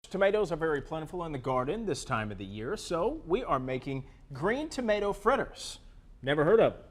Tomatoes are very plentiful in the garden this time of the year, so we are making green tomato fritters. Never heard of them.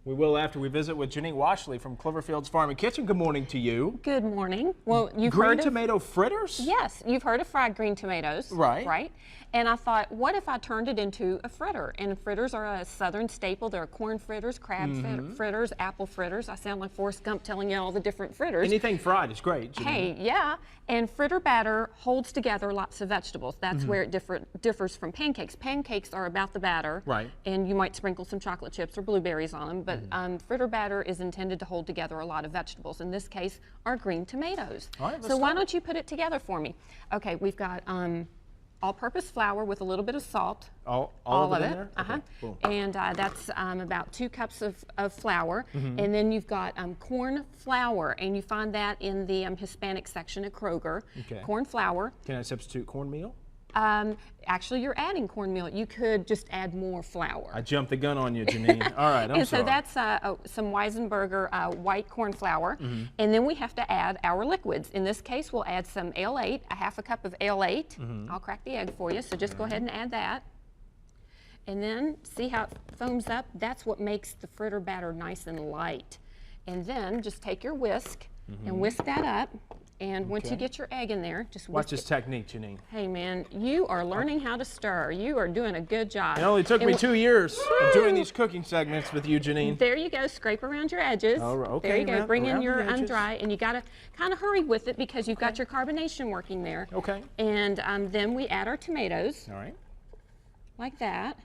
We will after we visit with Janine Washle from Cloverfields Farm and Kitchen. Good morning to you. Good morning. Well, you've green heard of tomato fritters? Yes, you've heard of fried green tomatoes. Right. Right. And I thought, what if I turned it into a fritter? And fritters are a southern staple. There are corn fritters, crab fritters, apple fritters. I sound like Forrest Gump telling you all the different fritters. Anything fried is great, Janine. Hey, yeah. And fritter batter holds together lots of vegetables. That's where it differs from pancakes. Pancakes are about the batter. Right. And you might sprinkle some chocolate chips or blueberries on them. But fritter batter is intended to hold together a lot of vegetables. In this case, our green tomatoes. All right, so why don't you put it together for me? Okay, we've got all-purpose flour with a little bit of salt. All of it in there? Uh-huh. Okay, and that's about 2 cups of flour. And then you've got corn flour, and you find that in the Hispanic section at Kroger. Okay. Corn flour. Can I substitute cornmeal? Actually, you're adding cornmeal. You could just add more flour. I jumped the gun on you, Janine. All right, I'm and sorry. so that's some Weisenberger white corn flour. And then we have to add our liquids. In this case, we'll add some ale-8, a half a cup of ale-8. I'll crack the egg for you, so just go ahead and add that. And then see how it foams up? That's what makes the fritter batter nice and light. And then just take your whisk and whisk that up. And once you get your egg in there, just watch this technique, Janine. Hey man, you are learning how to stir. You are doing a good job. It only took me 2 years of doing these cooking segments with you, Janine. There you go. Scrape around your edges. Oh, okay, there you go. Bring in your edges. undry, and you got to kind of hurry with it because you've got your carbonation working there. Okay. And then we add our tomatoes. All right. Like that.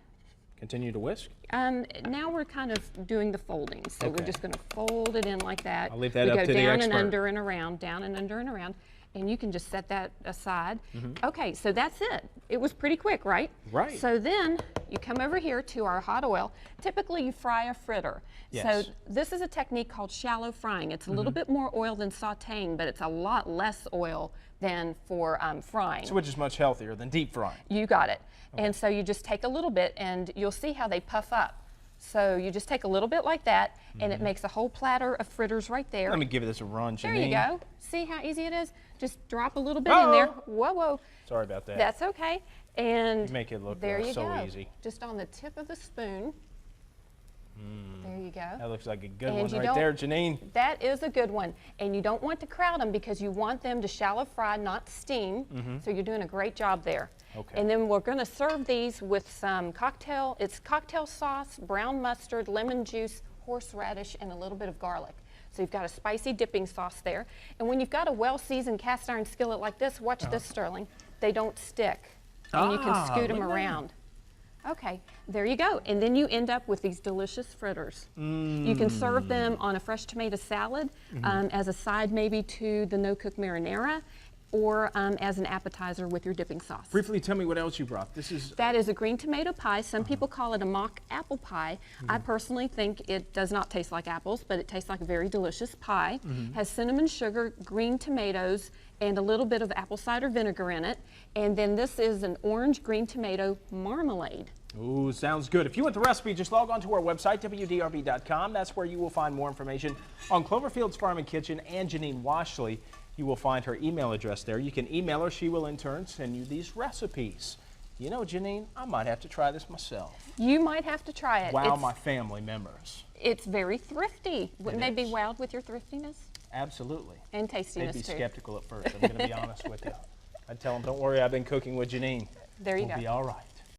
Continue to whisk. Now we're kind of doing the folding, so we're just going to fold it in like that. I'll leave that up to the expert. We go down and under and around, down and under and around, and you can just set that aside. Okay, so that's it. It was pretty quick, right? Right. So then you come over here to our hot oil. Typically you fry a fritter. Yes. So this is a technique called shallow frying. It's a little bit more oil than sauteing, but it's a lot less oil than for frying. So which is much healthier than deep frying. You got it. Okay. And so you just take a little bit and you'll see how they puff up. So you just take a little bit like that and it makes a whole platter of fritters right there. Let me give this a run, Janine. There you go. See how easy it is? Just drop a little bit in there. Whoa, whoa. Sorry about that. That's okay. And you make it look there you so go. easy. Just on the tip of the spoon. There you go. That looks like a good one right there, Janine. That is a good one. And you don't want to crowd them because you want them to shallow fry, not steam. So you're doing a great job there. Okay. And then we're going to serve these with some cocktail sauce, brown mustard, lemon juice, horseradish, and a little bit of garlic. So you've got a spicy dipping sauce there. And when you've got a well-seasoned cast iron skillet like this, watch this, Sterling. They don't stick. And you can scoot them around. Okay, there you go. And then you end up with these delicious fritters. You can serve them on a fresh tomato salad as a side maybe to the no-cook marinara, or as an appetizer with your dipping sauce. Briefly tell me what else you brought. That is a green tomato pie. Some people call it a mock apple pie. I personally think it does not taste like apples, but it tastes like a very delicious pie. Has cinnamon sugar, green tomatoes, and a little bit of apple cider vinegar in it. And then this is an orange green tomato marmalade. Ooh, sounds good. If you want the recipe, just log on to our website, WDRB.com. That's where you will find more information on Cloverfields Farm and Kitchen and Janine Washle. You will find her email address there. You can email her. She will in turn send you these recipes. You know, Janine, I might have to try this myself. You might have to try it. Wow, my family members. It's very thrifty. Wouldn't they be wowed with your thriftiness? Absolutely. And tastiness, too. They'd be too. skeptical at first, I'm going to be honest with you. I'd tell them, don't worry, I've been cooking with Janine. There you go. We'll be all right.